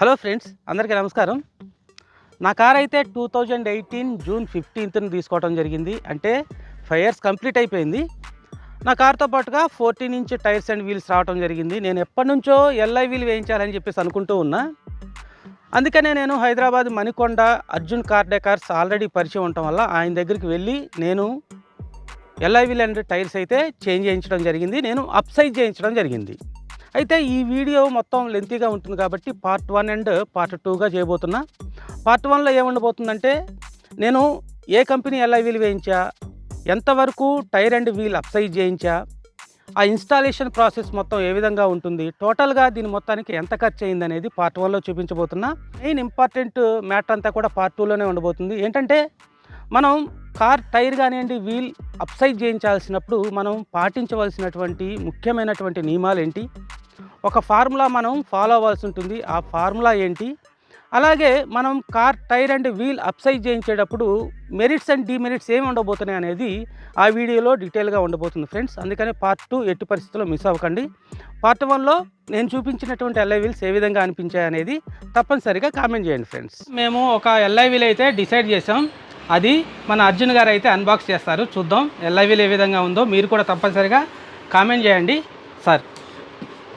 Hello friends, అందరికీ నమస్కారం. నా కార్ అయితే 2018 జూన్ 15న తీసుకోవడం జరిగింది. అంటే 5 years కంప్లీట్ అయిపోయింది. నా కార్తో పాటుగా 14 ఇంచ్ టైర్స్ అండ్ వీల్స్ రావడం జరిగింది. నేను ఎప్పటి నుంచో ఎల్ఐ వీల్ వేయించాలని చెప్పేసి అనుకుంటూ ఉన్నా. అందుకనే నేను Hyderabad Manikonda Arjun car decors already పరిచయం ఉండటం వల్ల ఆయన దగ్గరికి వెళ్ళి నేను ఎల్ఐ వీల్ అండ్ టైర్స్ అయితే చేంజ్ చేయించడం జరిగింది. నేను అప్సైజ్ చేయించడం జరిగింది. అయితే ఈ వీడియో మొత్తం లెంతీగా ఉంటుంది కాబట్టి పార్ట్ 1 అండ్ పార్ట్ 2గా చేయబోతున్నా. పార్ట్ 1లో ఏముండబోతుందంటే నేను ఏ కంపెనీ ఎల్ఐ వీల్ వేయించా, ఎంతవరకు టైర్ అండ్ వీల్ అప్సైజ్ చేయించా, ఆ ఇన్స్టాలేషన్ ప్రాసెస్ మొత్తం ఏ విధంగా ఉంటుంది, టోటల్గా దీని మొత్తానికి ఎంత ఖర్చు అయింది అనేది పార్ట్ 1లో చూపించబోతున్నా. మెయిన్ ఇంపార్టెంట్ మ్యాటర్ అంతా కూడా పార్ట్ 2లోనే ఉండబోతుంది. ఏంటంటే మనం కార్ టైర్ కానివ్వండి, వీల్ అప్సైజ్ చేయించాల్సినప్పుడు మనం పాటించవలసినటువంటి ముఖ్యమైనటువంటి నియమాలు ఏంటి, ఒక ఫార్ములా మనం ఫాలో అవ్వాల్సి ఉంటుంది. ఆ ఫార్ములా ఏంటి, అలాగే మనం car tyre and wheel upsize చేయించేటప్పుడు మెరిట్స్ అండ్ డిమెరిట్స్ ఏమి ఉండబోతున్నాయి అనేది ఆ వీడియోలో డీటెయిల్గా ఉండబోతుంది ఫ్రెండ్స్. అందుకని పార్ట్ 2 ఎట్టి పరిస్థితుల్లో మిస్ అవ్వకండి. పార్ట్ 1లో నేను చూపించినటువంటి ఎల్ఐ వీల్స్ ఏ విధంగా అనిపించాయి అనేది తప్పనిసరిగా కామెంట్ చేయండి ఫ్రెండ్స్. మేము ఒక ఎల్ఐ వీల్ అయితే డిసైడ్ చేసాం. అది మన అర్జున్ గారు అయితే అన్బాక్స్ చేస్తారు. చూద్దాం ఎల్ఐ వీల్ ఏ విధంగా ఉందో. మీరు కూడా తప్పనిసరిగా కామెంట్ చేయండి. సార్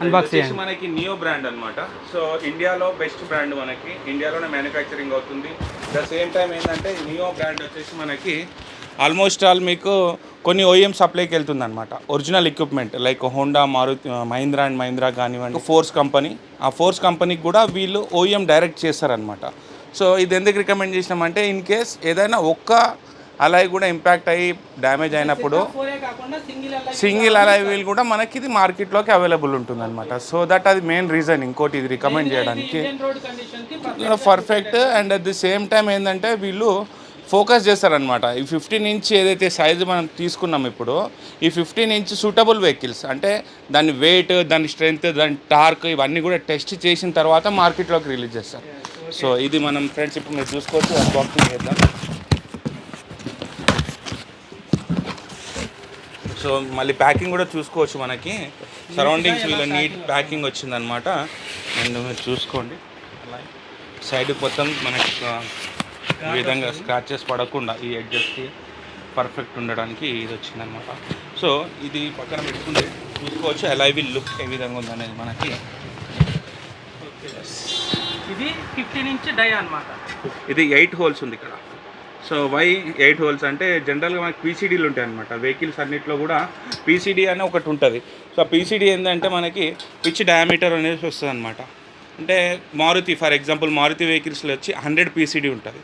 అన్బాక్స్ చేయండి. మనకి నియో బ్రాండ్ అనమాట. సో ఇండియాలో బెస్ట్ బ్రాండ్, మనకి ఇండియాలోనే మ్యానుఫ్యాక్చరింగ్ అవుతుంది. ద సేమ్ టైం ఏంటంటే నియో బ్రాండ్ వచ్చేసి మనకి ఆల్మోస్ట్ ఆల్ మీకు కొన్ని ఓఎం సప్లైకి వెళ్తుంది అనమాట. Original equipment like Honda, Maruti, Mahindra and Mahindra కానివ్వండి, ఫోర్స్ కంపెనీ, ఆ ఫోర్స్ కంపెనీకి కూడా వీళ్ళు ఓఎం డైరెక్ట్ చేస్తారనమాట. సో ఇది ఎందుకు రికమెండ్ చేసినామంటే ఇన్ కేస్ ఏదైనా ఒక్క అలాయ్ కూడా ఇంపాక్ట్ అయ్యి డ్యామేజ్ అయినప్పుడు సింగిల్ అలాయ్ వీల్ కూడా మనకి ఇది మార్కెట్లోకి అవైలబుల్ ఉంటుంది అనమాట. సో దట్ అది మెయిన్ రీజన్. ఇంకోటి ఇది రికమెండ్ చేయడానికి perfect. And at the same time ఏంటంటే వీళ్ళు ఫోకస్ చేస్తారనమాట. ఈ 15 ఇంచ్ ఏదైతే సైజు మనం తీసుకున్నాం ఇప్పుడు, ఈ 15 ఇంచ్ సూటబుల్ వెహికల్స్ అంటే దాని వెయిట్, దాని స్ట్రెంగ్త్, దాని టార్క్ ఇవన్నీ కూడా టెస్ట్ చేసిన తర్వాత మార్కెట్లోకి రిలీజ్ చేస్తారు. సో ఇది మనం ఫ్రెండ్స్ ఇప్పుడు మీరు చూసుకోవచ్చు. అన్బాక్సింగ్ చేద్దాం. సో మళ్ళీ ప్యాకింగ్ కూడా చూసుకోవచ్చు. మనకి సరౌండింగ్స్ వీళ్ళ నీట్ ప్యాకింగ్ వచ్చిందనమాట. అండ్ మీరు చూసుకోండి, సైడ్ మొత్తం మనకి ఈ విధంగా స్క్రాచెస్ పడకుండా ఈ ఎడ్జెస్కి పర్ఫెక్ట్ ఉండడానికి ఇది వచ్చిందనమాట. సో ఇది పక్కన పెట్టుకుంటే చూసుకోవచ్చు ఎల్ఐ వీల్ లుక్ ఏ విధంగా ఉందనేది మనకి. ఇది 15 ఇంచ్ డై అనమాట. ఇది 8 హోల్స్ ఉంది ఇక్కడ. సో వై 8 హోల్స్ అంటే జనరల్గా మనకి పీసీడీలు ఉంటాయి అనమాట. వెహికల్స్ అన్నింటిలో కూడా పీసీడీ అని ఒకటి ఉంటుంది. సో ఆ పీసీడీ ఏంటంటే మనకి పిచ్ డయామీటర్ అనేది వస్తుంది అనమాట. అంటే మారుతి, ఫర్ ఎగ్జాంపుల్ మారుతి వెహికల్స్లో వచ్చి 100 పీసీడీ ఉంటుంది.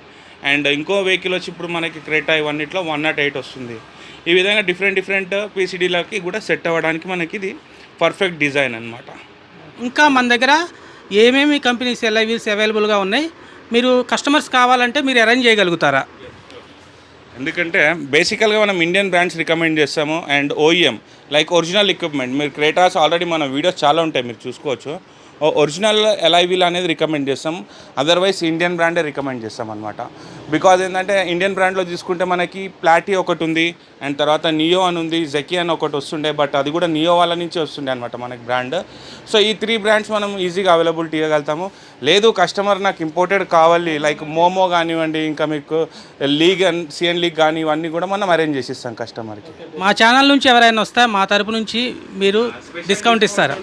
అండ్ ఇంకో వెహికల్ వచ్చి ఇప్పుడు మనకి క్రెటా ఇవన్నిట్లో 108 వస్తుంది. ఈ విధంగా డిఫరెంట్ పీసీడీలకి కూడా సెట్ అవ్వడానికి మనకి ఇది పర్ఫెక్ట్ డిజైన్ అనమాట. ఇంకా మన దగ్గర ఏమేమి కంపెనీస్ ఎల్ఐ వీల్స్ అవైలబుల్గా ఉన్నాయి, మీరు కస్టమర్స్ కావాలంటే మీరు అరేంజ్ చేయగలుగుతారా? ఎందుకంటే బేసికల్గా మనం ఇండియన్ బ్రాండ్స్ రికమెండ్ చేస్తాము. And OEM like original equipment, మీరు క్రేటాస్ ఆల్రెడీ మన వీడియోస్ చాలా ఉంటాయి, మీరు చూసుకోవచ్చు. ఒరిజినల్ ఎల్ఐ వీల్ అనేది రికమెండ్ చేస్తాం. అదర్వైజ్ ఇండియన్ బ్రాండే రికమెండ్ చేస్తాం అనమాట. బికాజ్ ఏంటంటే ఇండియన్ బ్రాండ్లో తీసుకుంటే మనకి ప్లాటీ ఒకటి ఉంది, అండ్ తర్వాత నియో అని ఉంది, జెకీ అని ఒకటి వస్తుండే. బట్ అది కూడా నియో వాళ్ళ నుంచి వస్తుండే అనమాట మనకి బ్రాండ్. సో ఈ 3 బ్రాండ్స్ మనం ఈజీగా అవైలబిలిటీ ఇవ్వగలుగుతాము. లేదు కస్టమర్ నాకు ఇంపోర్టెడ్ కావాలి లైక్ మోమో కానివ్వండి, ఇంకా మీకు లీగ్ అండ్ సిఎన్ లీగ్ కానీ ఇవన్నీ కూడా మనం అరేంజ్ చేసి ఇస్తాం కస్టమర్కి. మా ఛానల్ నుంచి ఎవరైనా వస్తే మా తరపు నుంచి మీరు డిస్కౌంట్ ఇస్తారా?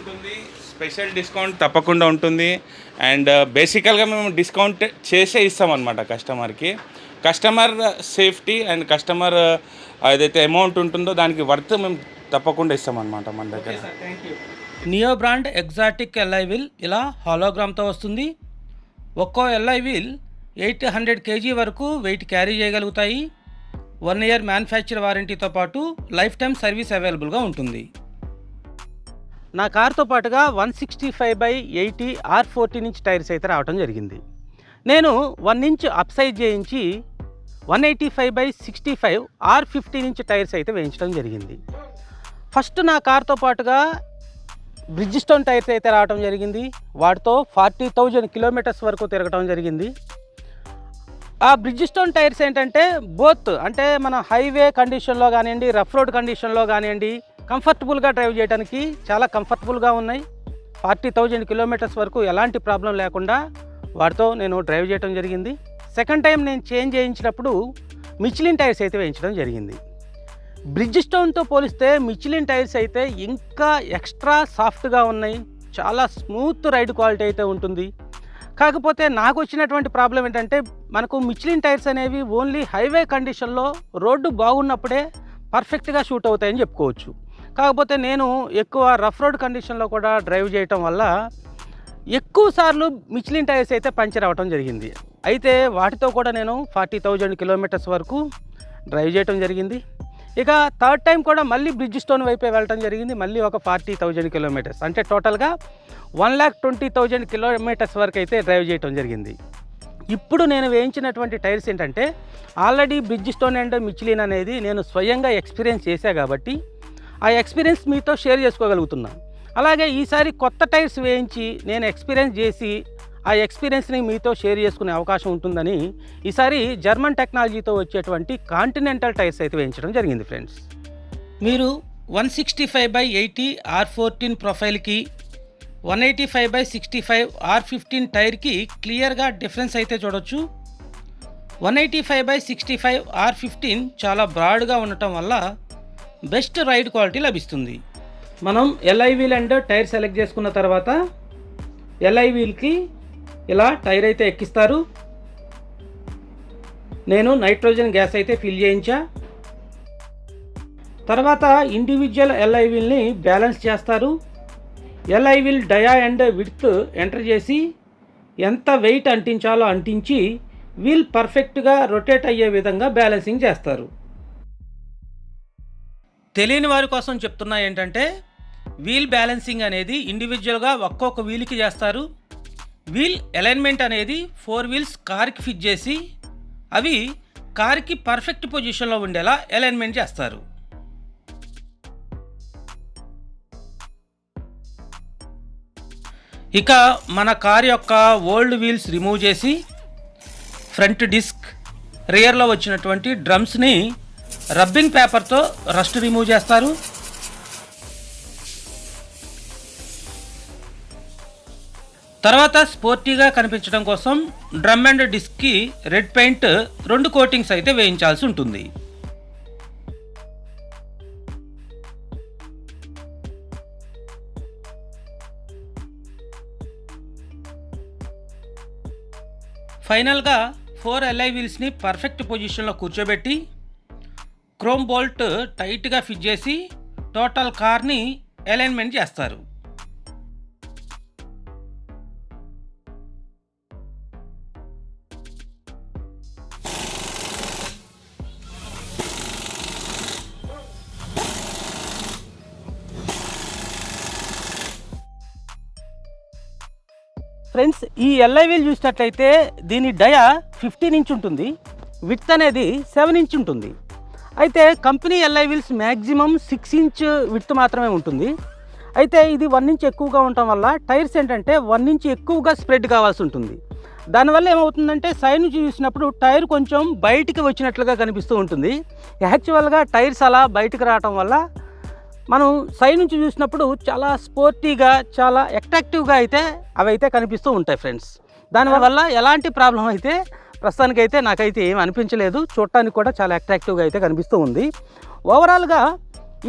స్పెషల్ డిస్కౌంట్ తప్పకుండా ఉంటుంది. అండ్ బేసికల్గా మేము డిస్కౌంట్ చేసే ఇస్తామన్నమాట కస్టమర్కి. కస్టమర్ సేఫ్టీ అండ్ కస్టమర్ ఏదైతే అమౌంట్ ఉంటుందో దానికి వర్త్ మేము తప్పకుండా ఇస్తామన్నమాట మన దగ్గర. Neo brand exotic alloy wheel ఇలా హాలోగ్రామ్తో వస్తుంది. ఒక్కో ఎల్ఐ వీల్ 800 kg వరకు వెయిట్ క్యారీ చేయగలుగుతాయి. 1 year మ్యానుఫ్యాక్చర్ వారంటీతో పాటు లైఫ్ టైం సర్వీస్ అవైలబుల్గా ఉంటుంది. నా కార్తో పాటుగా 165/80 R14 ఇంచ్ టైర్స్ అయితే రావడం జరిగింది. నేను 1 ఇంచ్ అప్సైజ్ చేయించి 185/65 R15 ఇంచ్ టైర్స్ అయితే వేయించడం జరిగింది. ఫస్ట్ నా కార్తో పాటుగా బ్రిడ్జ్ స్టోన్ టైర్స్ అయితే రావడం జరిగింది. వాటితో 40,000 కిలోమీటర్స్ వరకు తిరగడం జరిగింది. ఆ బ్రిడ్జ్ స్టోన్ టైర్స్ ఏంటంటే బోత్ అంటే మన హైవే కండిషన్లో కానివ్వండి, రఫ్ రోడ్ కండిషన్లో కానివ్వండి కంఫర్టబుల్గా డ్రైవ్ చేయడానికి చాలా కంఫర్టబుల్గా ఉన్నాయి. 40,000 కిలోమీటర్స్ వరకు ఎలాంటి ప్రాబ్లం లేకుండా వాటితో నేను డ్రైవ్ చేయడం జరిగింది. సెకండ్ టైం నేను చేంజ్ చేయించినప్పుడు మిచిలిన్ టైర్స్ అయితే వేయించడం జరిగింది. బ్రిడ్జ్ స్టోన్తో పోలిస్తే మిచిలిన్ టైర్స్ అయితే ఇంకా ఎక్స్ట్రా సాఫ్ట్గా ఉన్నాయి, చాలా స్మూత్ రైడ్ క్వాలిటీ అయితే ఉంటుంది. కాకపోతే నాకు వచ్చినటువంటి ప్రాబ్లం ఏంటంటే మనకు మిచిలిన్ టైర్స్ అనేవి ఓన్లీ హైవే కండిషన్లో రోడ్డు బాగున్నప్పుడే పర్ఫెక్ట్గా షూట్ అవుతాయని చెప్పుకోవచ్చు. కాకపోతే నేను ఎక్కువ రఫ్ రోడ్ కండిషన్లో కూడా డ్రైవ్ చేయటం వల్ల ఎక్కువ సార్లు మిచిలిన్ టైర్స్ అయితే పంచర్ అవ్వటం జరిగింది. అయితే వాటితో కూడా నేను 40,000 కిలోమీటర్స్ వరకు డ్రైవ్ చేయటం జరిగింది. ఇక థర్డ్ టైం కూడా మళ్ళీ బ్రిడ్జ్ స్టోన్ వైపే వెళ్ళటం జరిగింది. మళ్ళీ ఒక 40,000 కిలోమీటర్స్, అంటే టోటల్గా 1,20,000 కిలోమీటర్స్ వరకు అయితే డ్రైవ్ చేయటం జరిగింది. ఇప్పుడు నేను వేయించినటువంటి టైర్స్ ఏంటంటే already bridge stone and Michelin అనేది నేను స్వయంగా ఎక్స్పీరియన్స్ చేశా కాబట్టి ఆ ఎక్స్పీరియన్స్ మీతో షేర్ చేసుకోగలుగుతున్నా. అలాగే ఈసారి కొత్త టైర్స్ వేయించి నేను ఎక్స్పీరియన్స్ చేసి ఆ ఎక్స్పీరియన్స్ని మీతో షేర్ చేసుకునే అవకాశం ఉంటుందని ఈసారి జర్మన్ టెక్నాలజీతో వచ్చేటువంటి కాంటినెంటల్ టైర్స్ అయితే వేయించడం జరిగింది. ఫ్రెండ్స్, మీరు 165/80 R14 ప్రొఫైల్కి 185/65 R15 టైర్కి క్లియర్గా డిఫరెన్స్ అయితే చూడొచ్చు. 185/65 R15 చాలా బ్రాడ్గా ఉండటం వల్ల బెస్ట్ రైడ్ క్వాలిటీ లభిస్తుంది. మనం alloy wheel and tyre select చేసుకున్న తర్వాత ఎల్ఐ వీల్కి ఇలా టైర్ అయితే ఎక్కిస్తారు. నేను నైట్రోజన్ గ్యాస్ అయితే ఫిల్ చేయించా. తర్వాత ఇండివిజువల్ ఎల్ఐ వీల్ని బ్యాలెన్స్ చేస్తారు. Alloy wheel dia and width enter చేసి ఎంత వెయిట్ అంటించాలో అంటించి వీల్ పర్ఫెక్ట్గా రొటేట్ అయ్యే విధంగా బ్యాలెన్సింగ్ చేస్తారు. తెలియని వారి కోసం చెప్తున్నా ఏంటంటే వీల్ బ్యాలెన్సింగ్ అనేది ఇండివిజువల్గా ఒక్కొక్క వీల్కి చేస్తారు. వీల్ అలైన్మెంట్ అనేది 4 వీల్స్ కార్కి ఫిట్ చేసి అవి కార్కి పర్ఫెక్ట్ పొజిషన్లో ఉండేలా అలైన్మెంట్ చేస్తారు. ఇక మన కార్ యొక్క ఓల్డ్ వీల్స్ రిమూవ్ చేసి ఫ్రంట్ డిస్క్, రియర్లో వచ్చినటువంటి డ్రమ్స్ని రబ్బింగ్ పేపర్తో రస్ట్ రిమూవ్ చేస్తారు. తర్వాత స్పోర్టీగా కనిపించడం కోసం డ్రమ్ అండ్ డిస్క్కి రెడ్ పెయింట్ 2 కోటింగ్స్ అయితే వేయించాల్సి ఉంటుంది. ఫైనల్గా 4 ఎల్ఐ వీల్స్ని పర్ఫెక్ట్ పొజిషన్లో కూర్చోబెట్టి క్రోమ్ బోల్ట్ టైట్గా ఫిట్ చేసి టోటల్ కార్ని అలైన్మెంట్ చేస్తారు. ఫ్రెండ్స్, ఈ ఎల్ఐ వీల్ చూసినట్లయితే దీని డయా 15 ఇంచ్ ఉంటుంది, విడ్త్ అనేది 7 ఇంచ్ ఉంటుంది. అయితే company alloy wheels maximum 6 inch width మాత్రమే ఉంటుంది. అయితే ఇది 1 ఇంచ్ ఎక్కువగా ఉండటం వల్ల టైర్స్ ఏంటంటే 1 ఇంచ్ ఎక్కువగా స్ప్రెడ్ కావాల్సి ఉంటుంది. దానివల్ల ఏమవుతుందంటే సైడ్ నుంచి చూసినప్పుడు టైర్ కొంచెం బయటికి వచ్చినట్లుగా కనిపిస్తూ ఉంటుంది. యాక్చువల్గా టైర్స్ అలా బయటకు రావటం వల్ల మనం సైడ్ నుంచి చూసినప్పుడు చాలా స్పోర్టీగా, చాలా అట్రాక్టివ్గా అయితే అవి అయితే కనిపిస్తూ ఉంటాయి. ఫ్రెండ్స్, దానివల్ల ఎలాంటి ప్రాబ్లం అయితే ప్రస్తుతానికైతే నాకైతే ఏం అనిపించలేదు. చూడటానికి కూడా చాలా అట్రాక్టివ్గా అయితే కనిపిస్తూ ఉంది. ఓవరాల్గా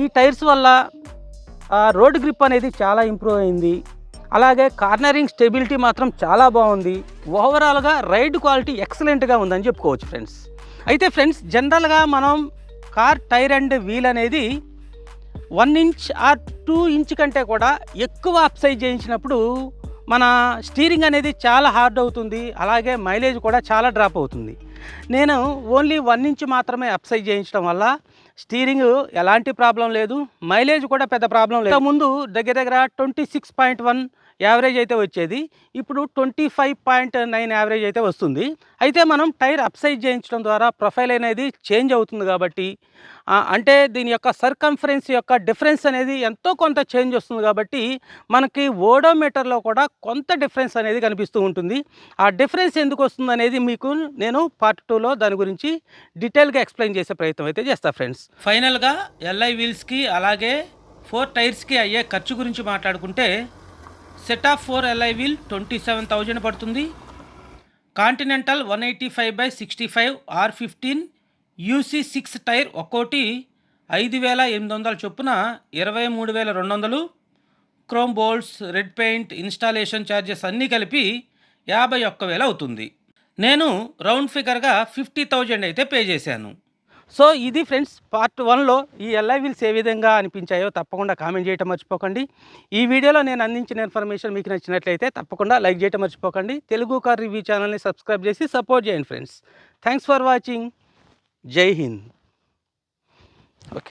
ఈ టైర్స్ వల్ల రోడ్ గ్రిప్ అనేది చాలా ఇంప్రూవ్ అయింది. అలాగే కార్నరింగ్ స్టెబిలిటీ మాత్రం చాలా బాగుంది. ఓవరాల్గా రైడ్ క్వాలిటీ ఎక్సలెంట్గా ఉందని చెప్పుకోవచ్చు. ఫ్రెండ్స్, అయితే ఫ్రెండ్స్ జనరల్గా మనం కార్ టైర్ అండ్ వీల్ అనేది 1 ఇంచ్ ఆర్ 2 ఇంచ్ కంటే కూడా ఎక్కువ అప్సైజ్ చేయించినప్పుడు మన స్టీరింగ్ అనేది చాలా హార్డ్ అవుతుంది. అలాగే మైలేజ్ కూడా చాలా డ్రాప్ అవుతుంది. నేను ఓన్లీ 1 ఇంచ్ మాత్రమే అప్సైజ్ చేయించడం వల్ల స్టీరింగ్ ఎలాంటి ప్రాబ్లం లేదు, మైలేజ్ కూడా పెద్ద ప్రాబ్లం లేదు. ముందు దగ్గర దగ్గర 26.1 యావరేజ్ అయితే వచ్చేది, ఇప్పుడు 25.9 యావరేజ్ అయితే వస్తుంది. అయితే మనం టైర్ అప్సైజ్ చేయించడం ద్వారా ప్రొఫైల్ అనేది చేంజ్ అవుతుంది కాబట్టి, అంటే దీని యొక్క సర్కంఫరెన్స్ యొక్క డిఫరెన్స్ అనేది ఎంతో కొంత చేంజ్ వస్తుంది కాబట్టి మనకి ఓడోమీటర్లో కూడా కొంత డిఫరెన్స్ అనేది కనిపిస్తూ ఉంటుంది. ఆ డిఫరెన్స్ ఎందుకు వస్తుంది అనేది మీకు నేను పార్ట్ 2లో దాని గురించి డీటెయిల్గా ఎక్స్ప్లెయిన్ చేసే ప్రయత్నం అయితే చేస్తాను. ఫ్రెండ్స్, ఫైనల్గా ఎల్ఐ వీల్స్కి అలాగే 4 టైర్స్కి అయ్యే ఖర్చు గురించి మాట్లాడుకుంటే సెట్ ఆఫ్ 4 ఎల్ఐ వీల్ 27,000 పడుతుంది. కాంటినెంటల్ 185/65 R15 UC6 టైర్ ఒక్కోటి 5,800 చొప్పున 23,200. Chrome bolts, red paint, installation charges అన్నీ కలిపి 51,000 అవుతుంది. నేను రౌండ్ ఫిగర్గా 50,000 అయితే పే చేశాను. సో ఇది ఫ్రెండ్స్ పార్ట్ 1లో ఈ ఎల్ఐ వీల్స్ ఏ విధంగా అనిపించాయో తప్పకుండా కామెంట్ చేయటం మర్చిపోకండి. ఈ వీడియోలో నేను అందించిన ఇన్ఫర్మేషన్ మీకు నచ్చినట్లయితే తప్పకుండా లైక్ చేయటం మర్చిపోకండి. తెలుగు కార్ రివ్యూ ఛానల్ని సబ్స్క్రైబ్ చేసి సపోర్ట్ చేయండి ఫ్రెండ్స్. Thanks for watching. జై హింద్. ఓకే.